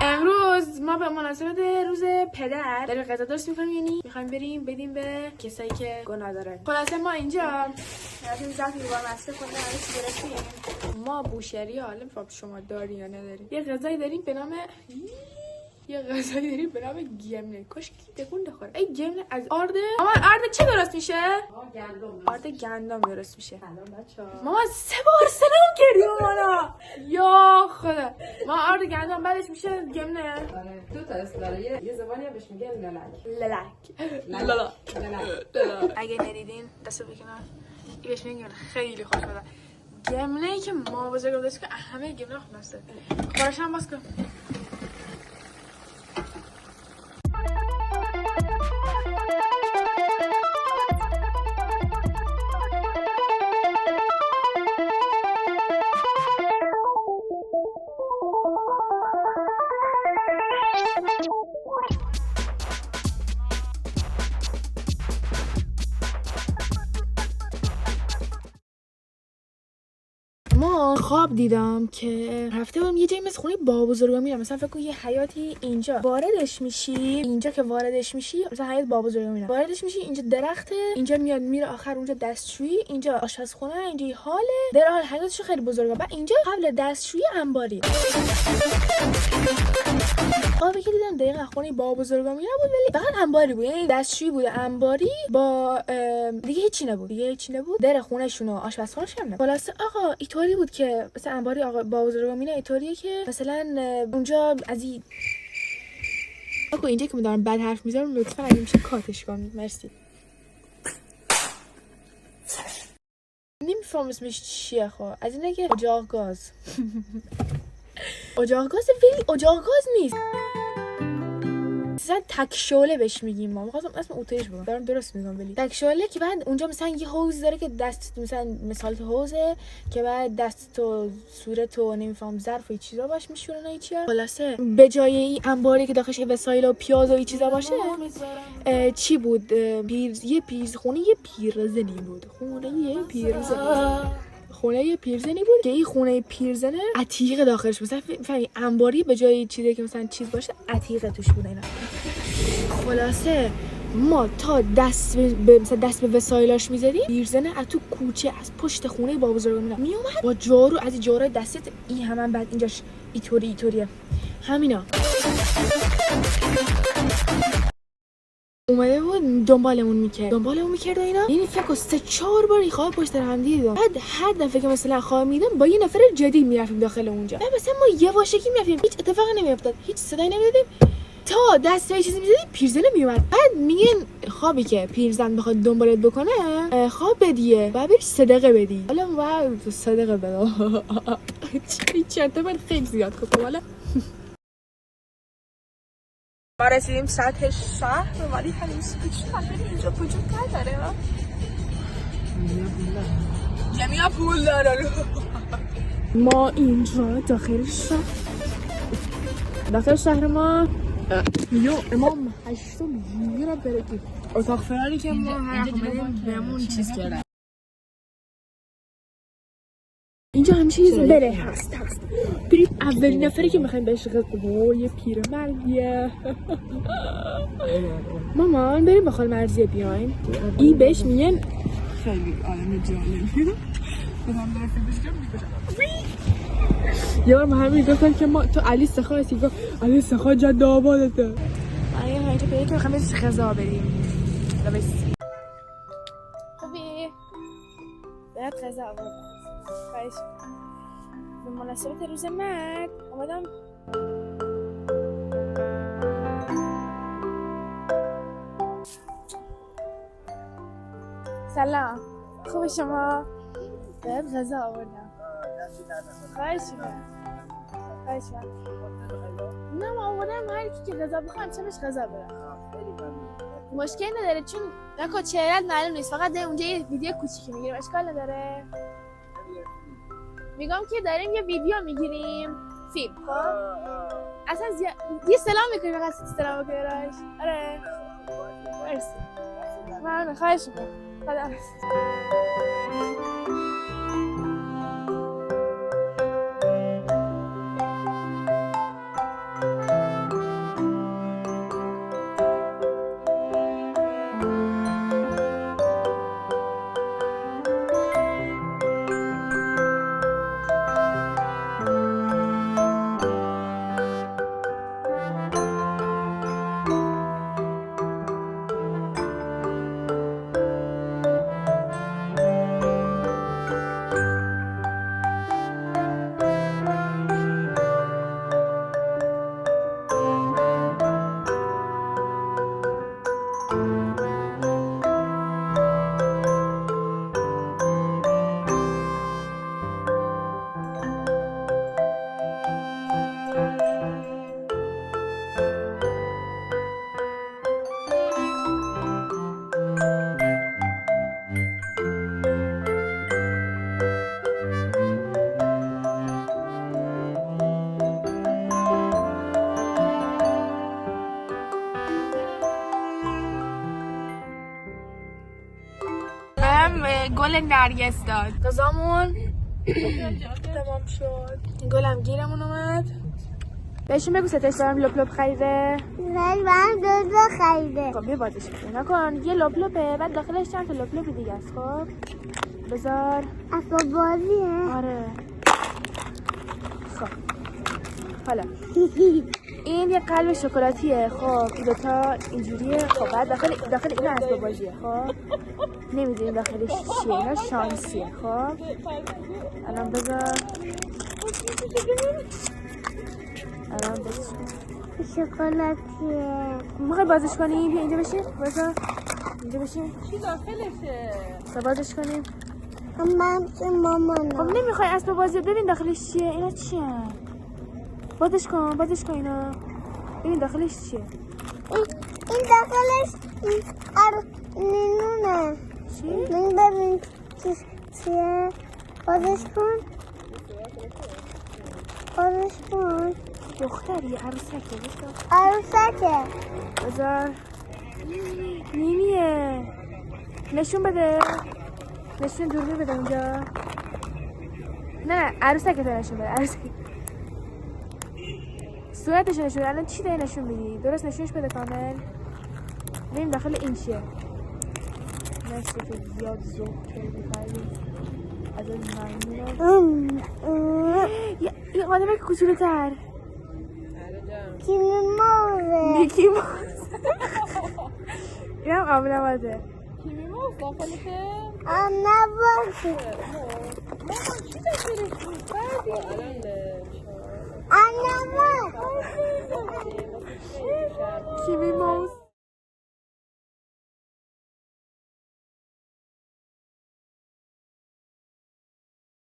امروز ما به مناسبت روز پدر داریم غذا درست میکنیم، یعنی میخوایم بریم بدیم به کسایی که گناه دارن. خلاصه ما اینجا رفتیم ظرف لیوان مصرف کنیم، همه چی گرفتیم. ما بوشهری حالا نمی‌فهم شما داری یا نداری. یه غذایی داریم به نام گمنه. کاش کی تکون نخوره. ای گمنه از آرد. مامان آرد چه درست میشه؟ آرد گندم درست میشه. مامان 3 بار سلام کردی مامانا. یا خدا. ما آرد گندم بعدش میشه گمنه. آره دو تا اسم داره. یه زبانی هم بهش میگن للک. اگه ندیدین دست بکنن. این بهش میگن خیلی خوشمزه. گمنه ای که ما بزرگم دست که همه گمنه خوب نسته. خورش هم باز کن. ما خواب دیدم که رفته بودم یه جایی مثل خونه بابا بزرگا میرم، مثلا فکر کن یه حیاتی اینجا واردش میشی، اینجا که واردش میشی مثلا حیات بابا بزرگا میرم واردش میشی، اینجا درخته، اینجا میاد میره آخر اونجا دستشویی، اینجا آشپزخونه، اینجا یه حاله در حال حیاتش خیلی بزرگه. بعد اینجا قبل دستشویی انباری. خوابی که دیدم دقیقاً خونه بابا بزرگا میرم بود، ولی فقط انباری بود، یعنی دستشویی بود انباری با دیگه هیچی نبود. در خونه‌شون و آشپزخونه‌ش هم نبود. خلاص آقا اینطوری بود که مثلا انباری آقا بابا بزرگا میره اینطوریه که مثلا اونجا از این آقا اینجا که می‌دارم بد حرف می‌زنم لطفاً اگه میشه کاتش کنید. مرسی. نمی‌فهمم اسمش چیه. خب از اینه که اجاق گاز اجاق گاز، ولی اجاق گاز نیست، مثلا تک شعله بهش میگیم. ما می‌خواستم اسم اوتش بگم، دارم درست میگم، ولی تک شعله که بعد اونجا مثلا یه حوض داره که دست مثلا مثال تو حوضه که بعد دست تو صورت و نمیفهم ظرف و این چیزا باش میشورن این چیه. خلاصه به جای این انباری که داخلش وسایل و پیاز و این چیزا باشه چی بود؟ یه پیرزنی بود. خونه یه پیرزنی بود که این خونه پیرزنه عتیق داخلش مثلا فهمی انباری به جای چیزی که مثلا چیز باشه عتیق توش بود اینا. خلاصه ما تا دست به وسایلاش میزدیم، پیرزنه از تو کوچه از پشت خونه بابا بزرگا میومد با جارو، از این جارو دستت این همون بعد اینجاش ایطوریه همینا اومده بود دنبالمون میکرد و اینا. یعنی فکر کنم 3-4 بار خواب پشت هم دیدم. بعد هر دفعه که مثلا خواب میدم با یه نفر جدید میرفتیم داخل اونجا. بعد مثلا ما یواشکی میرفتیم، هیچ اتفاقی نمیافتاد، هیچ صدایی نمیدادیم تا دست به چیزی میزدیم پیرزنه میومد. بعد میگن خوابی که پیرزن بخواد دنبالت بکنه خواب بدیه و بری صدقه بدی. حالا ما صدقه بده چرت من خیلی زیاد گفتم. حالا ما رسیدیم سطح شهر ولی هنوز هیچ خبری اینجا وجود نداره. جمعیت پول داره. ما اینجا داخل شهر ما امام 8 میره برکی اتاق فراری که ما هر اومدیم بهمون چیز کرده. اینجا همیشه یه بره هست. بریم اولین نفری که میخوایم بهش یه پیرمردیه. مامان بریم با خال مرزیه بیایم. این بهش میگن خیلی آدم جالبی. یه بار همین گفتن که ما تو علی سخا هستی، گفت علی سخا جد آبادته. آیا اینجا به یکی میخوایم بهش غذا بدیم. خوبی؟ باید غذا آوردم. خواهش به مناسبت روز مرد اومدم سلام. خوب شما؟ باید غذا آوردم. خواهش نه ما آوردم هر کی که غذا بخوام چه بهش غذا بدم. مشکل نداره چون نکو چهرت معلوم نیست، فقط اونجا یه ویدیو کوچیکی میگیریم، اشکال نداره. میگم که داریم یه ویدیو میگیریم فیلم. خب اصلا یه سلام میکنیم، فقط سلام میکنیم راش. آره مرسی. من خواهش میکنم. خدا گل نرگس داد. غذامون تمام شد. گلم گیرمون اومد. بهشون بگو ستش برام لپ لپ خریده. من دو خریده. خب بیا بازش کنیم. نکن یه لپ لپه بعد داخلش چند تا لپ لپ دیگه است. خب بذار اسباب بازیه. آره. خب حالا این یه قلب شکلاتیه. خب این دوتا اینجوریه. خب بعد داخل این اسباب بازیه. خب نمیدونیم داخلش چیه. اینا شانسیه. خب الان بذار شکلاتیه. میخوای بازش کنیم؟ بیا اینجا بشین. بذار اینجا بشین. چی داخلشه؟ بازش کنیم. من مامان. خب نمیخوای اسباب بازی ببین داخلش چیه. اینا چیه؟ بازش کن اینا. ببین داخلش چیه. این داخلش نونه. چی؟ ببین چیه. بازش کن. دختری عروسکه. عروسکه. بذار نیمیه. نشون بده. نشون دوربین بده اونجا. نه عروسکه تو نشون بده. عروسکه صورتش نشون بده. الان چی داری نشون میدی؟ درست نشونش بده کامل. ببین داخل این چیه. نشته که زیاد زوب کردی خیلی از این ممنون. یه آدمه که کوچولوتر. میکی موز. اینم آبنباته. کیمی موز داخلشه؟ نباشه. مامان چی داخلشه؟ الان کیمی موز.